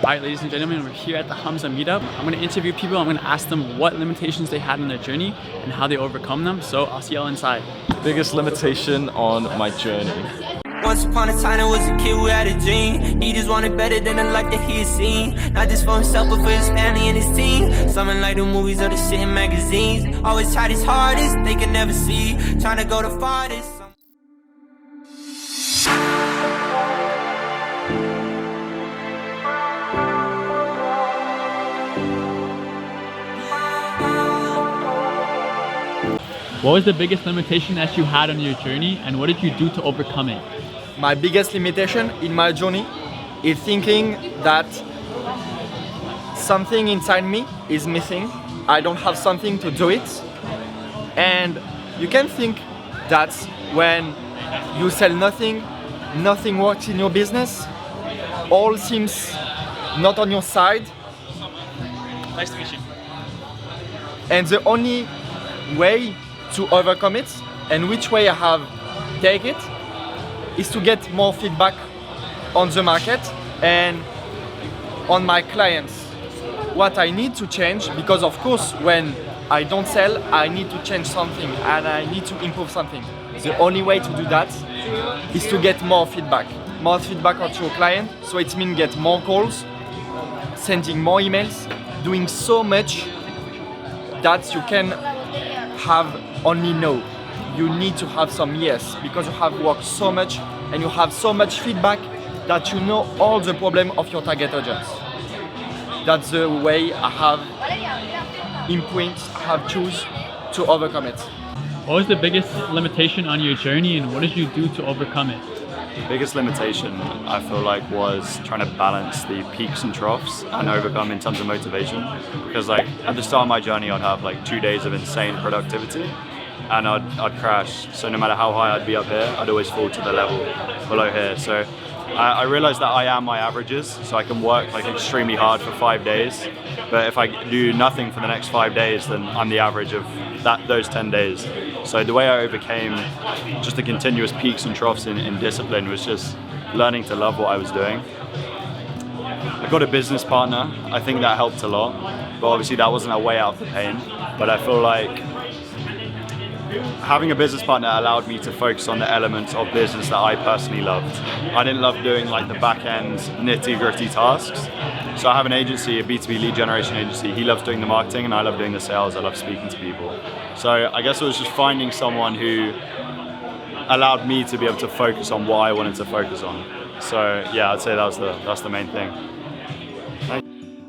Alright, ladies and gentlemen, we're here at the Hamza Meetup. I'm going to interview people. I'm going to ask them what limitations they had in their journey and how they overcome them. So I'll see y'all inside. Biggest limitation on my journey. Once upon a time, I was a kid who had a dream. He just wanted better than the life that he had seen. Not just for himself, but for his family and his team. Something like the movies or the shit in magazines. Always tried his hardest, they could never see. Trying to go the farthest. What was the biggest limitation that you had on your journey and what did you do to overcome it? My biggest limitation in my journey is thinking that something inside me is missing. I don't have something to do it. And you can think that when you sell nothing, nothing works in your business, all seems not on your side. Nice to meet you. And the only way to overcome it, and which way I have take it, is to get more feedback on the market and on my clients. What I need to change, because of course when I don't sell, I need to change something and I need to improve something. The only way to do that is to get more feedback onto your client. So it means get more calls, sending more emails, doing so much that you can have only no. You need to have some yes, because you have worked so much and you have so much feedback that you know all the problem of your target audience. That's the way I have choose to overcome it. What was the biggest limitation on your journey and what did you do to overcome it? The biggest limitation I feel like was trying to balance the peaks and troughs and overcome in terms of motivation, because like at the start of my journey I'd have like 2 days of insane productivity and I'd crash. So no matter how high I'd be up here, I'd always fall to the level below here. So I realized that I am my averages, so I can work like extremely hard for 5 days, but if I do nothing for the next 5 days, then I'm the average of those 10 days. So the way I overcame just the continuous peaks and troughs in discipline was just learning to love what I was doing. I got a business partner. I think that helped a lot, but obviously that wasn't a way out of the pain. But I feel like having a business partner allowed me to focus on the elements of business that I personally loved. I didn't love doing like the back end nitty-gritty tasks. So I have an agency, a B2B lead generation agency. He loves doing the marketing and I love doing the sales. I love speaking to people. So I guess it was just finding someone who allowed me to be able to focus on what I wanted to focus on. So yeah, I'd say that's the main thing.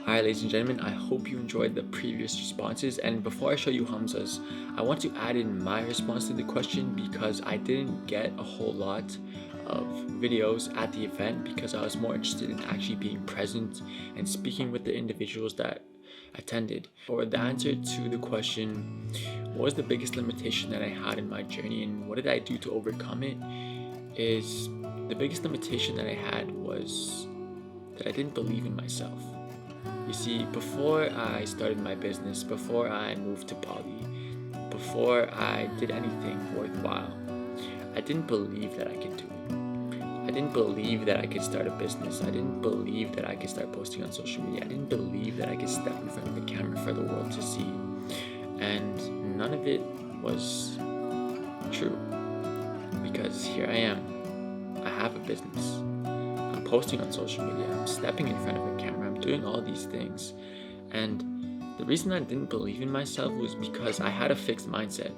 Alright, ladies and gentlemen, I hope you enjoyed the previous responses, and before I show you Hamza's, I want to add in my response to the question because I didn't get a whole lot of videos at the event because I was more interested in actually being present and speaking with the individuals that attended. Or the answer to the question, what was the biggest limitation that I had in my journey and what did I do to overcome it, is the biggest limitation that I had was that I didn't believe in myself. You see, before I started my business, before I moved to Bali, before I did anything worthwhile, I didn't believe that I could do it. I didn't believe that I could start a business. I didn't believe that I could start posting on social media. I didn't believe that I could step in front of a camera for the world to see. And none of it was true, because here I am. I have a business. I'm posting on social media. I'm stepping in front of a camera. I'm doing all these things. And the reason I didn't believe in myself was because I had a fixed mindset.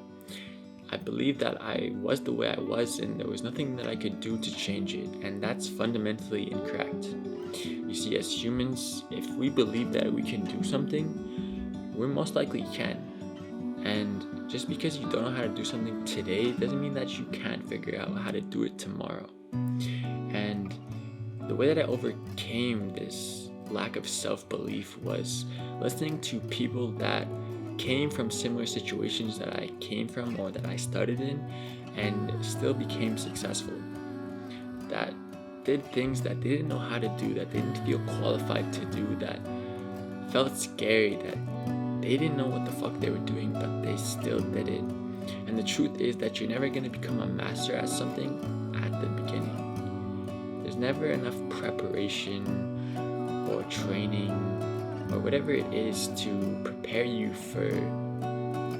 I believed that I was the way I was and there was nothing that I could do to change it. And that's fundamentally incorrect. You see, as humans, if we believe that we can do something, we most likely can. And just because you don't know how to do something today doesn't mean that you can't figure out how to do it tomorrow. And the way that I overcame this lack of self-belief was listening to people that came from similar situations that I came from or that I started in and still became successful, that did things that they didn't know how to do, that they didn't feel qualified to do, that felt scary, that they didn't know what the fuck they were doing, but they still did it. And the truth is that you're never going to become a master at something at the beginning. There's never enough preparation or training or whatever it is to prepare you for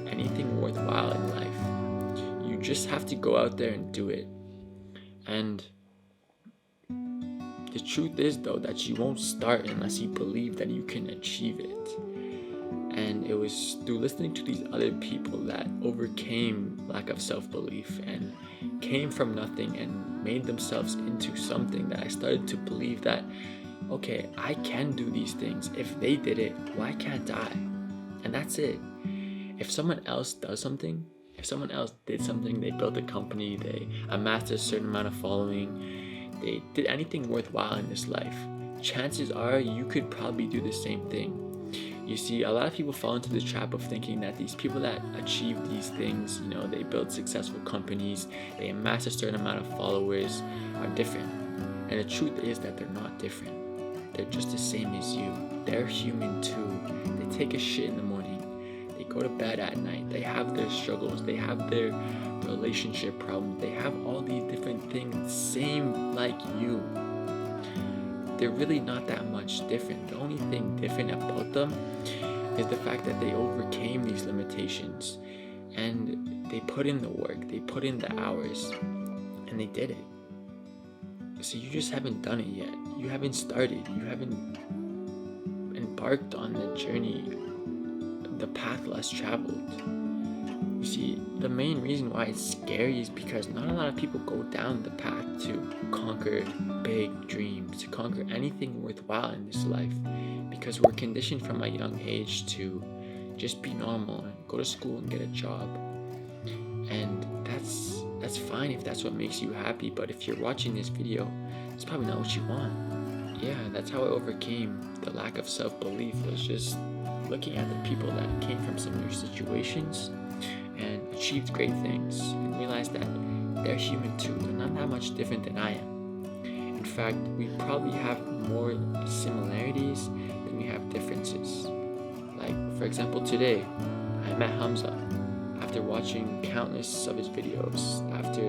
anything worthwhile in life. You just have to go out there and do it. And the truth is, though, that you won't start unless you believe that you can achieve it. And it was through listening to these other people that overcame lack of self-belief and came from nothing and made themselves into something that I started to believe that, okay, I can do these things. If they did it, why can't I? And that's it. If someone else does something, if someone else did something, they built a company, they amassed a certain amount of following, they did anything worthwhile in this life, chances are you could probably do the same thing. You see, a lot of people fall into the trap of thinking that these people that achieve these things, you know, they build successful companies, they amass a certain amount of followers, are different. And the truth is that they're not different. They're just the same as you. They're human too. They take a shit in the morning. They go to bed at night. They have their struggles. They have their relationship problems. They have all these different things, same like you. They're really not that much different. The only thing different about them is the fact that they overcame these limitations and they put in the work, they put in the hours, and they did it. So you just haven't done it yet. You haven't started. You haven't embarked on the journey, the path less traveled. You see, the main reason why it's scary is because not a lot of people go down the path to conquer big dreams, to conquer anything worthwhile in this life, because we're conditioned from a young age to just be normal and go to school and get a job. And that's fine if that's what makes you happy, but if you're watching this video, it's probably not what you want. Yeah, that's how I overcame the lack of self-belief, was just looking at the people that came from similar situations and achieved great things and realized that they're human too. They're not that much different than I am. In fact, we probably have more similarities than we have differences. Like, for example, today, I met Hamza after watching countless of his videos, after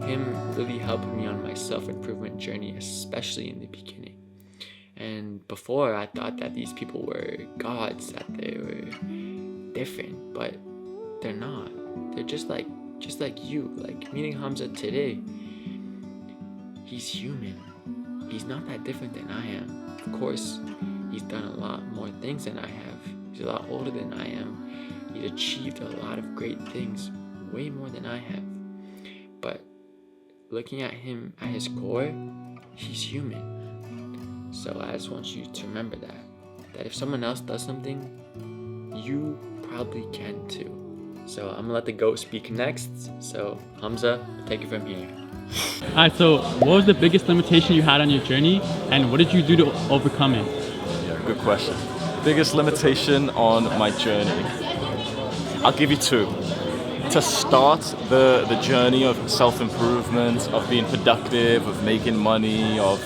him really helping me on my self-improvement journey, especially in the beginning. And before, I thought that these people were gods, that they were different, but they're not. They're just like you. Like meeting Hamza today, he's human. He's not that different than I am. Of course, he's done a lot more things than I have. He's a lot older than I am. He's achieved a lot of great things, way more than I have. But looking at him at his core, he's human. So I just want you to remember that if someone else does something, you probably can too. So I'm gonna let the goat speak next. So Hamza, take it from here. Alright, so what was the biggest limitation you had on your journey and what did you do to overcome it? Yeah, good question. Biggest limitation on my journey. I'll give you two. To start the journey of self-improvement, of being productive, of making money, of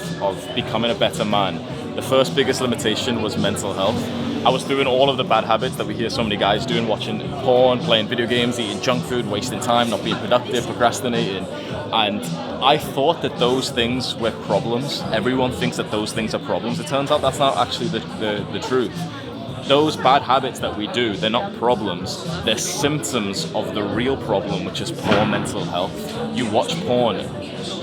becoming a better man, the first biggest limitation was mental health. I was doing all of the bad habits that we hear so many guys doing, watching porn, playing video games, eating junk food, wasting time, not being productive, procrastinating. And I thought that those things were problems. Everyone thinks that those things are problems. It turns out that's not actually the truth. Those bad habits that we do, they're not problems. They're symptoms of the real problem, which is poor mental health. You watch porn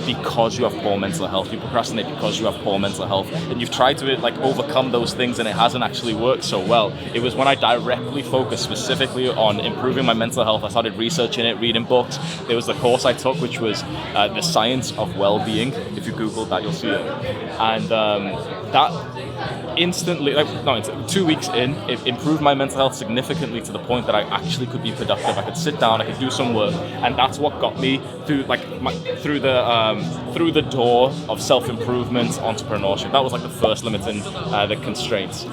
because you have poor mental health. You procrastinate because you have poor mental health. And you've tried to overcome those things and it hasn't actually worked so well. It was when I directly focused specifically on improving my mental health. I started researching it, reading books. There was the course I took, which was the science of well-being. If you Google that, you'll see it. And that instantly, 2 weeks in, it improved my mental health significantly to the point that I actually could be productive. I could sit down, I could do some work, and that's what got me through the door of self-improvement, entrepreneurship. That was the first limiting the constraints.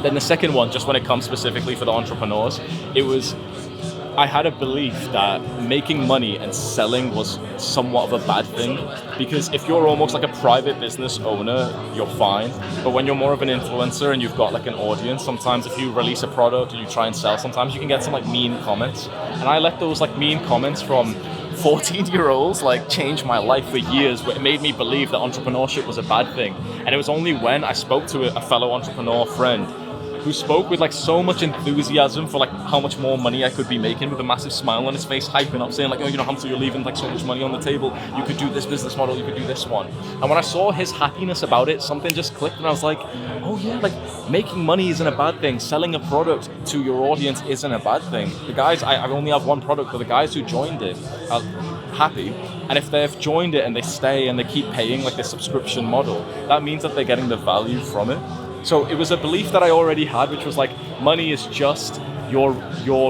Then the second one, just when it comes specifically for the entrepreneurs, it was I had a belief that making money and selling was somewhat of a bad thing, because if you're almost like a private business owner, you're fine. But when you're more of an influencer and you've got an audience, sometimes if you release a product and you try and sell, sometimes you can get some mean comments. And I let those mean comments from 14-year-olds like changed my life for years. It made me believe that entrepreneurship was a bad thing. And it was only when I spoke to a fellow entrepreneur friend who spoke with like so much enthusiasm for like how much more money I could be making, with a massive smile on his face, hyping up, saying like, oh, you know, Hamza, you're leaving like so much money on the table. You could do this business model, you could do this one. And when I saw his happiness about it, something just clicked, and I was like, oh yeah, like making money isn't a bad thing. Selling a product to your audience isn't a bad thing. The guys, I only have one product, but the guys who joined it are happy. And if they've joined it and they stay and they keep paying like this subscription model, that means that they're getting the value from it. So it was a belief that I already had, which was like, money is just your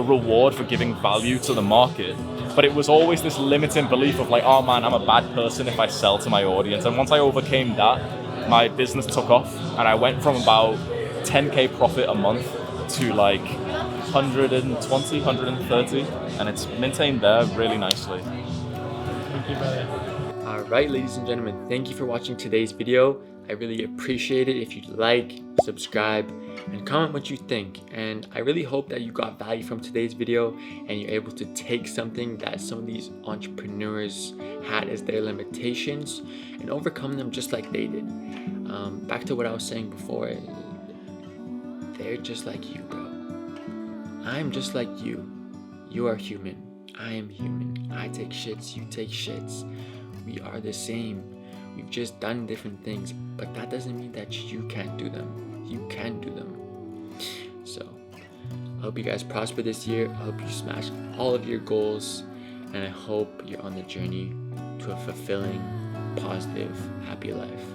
reward for giving value to the market. But it was always this limiting belief of like, oh man, I'm a bad person if I sell to my audience. And once I overcame that, my business took off, and I went from about 10K profit a month to like 120, 130, and it's maintained there really nicely. Thank you, brother. Alright, ladies and gentlemen, thank you for watching today's video. I really appreciate it if you'd like, subscribe, and comment what you think. And I really hope that you got value from today's video and you're able to take something that some of these entrepreneurs had as their limitations and overcome them just like they did. Back to what I was saying before, they're just like you, bro. I'm just like you. You are human. I am human. I take shits, you take shits. We are the same. We've just done different things, but that doesn't mean that you can't do them. You can do them. So, I hope you guys prosper this year. I hope you smash all of your goals, and I hope you're on the journey to a fulfilling, positive, happy life.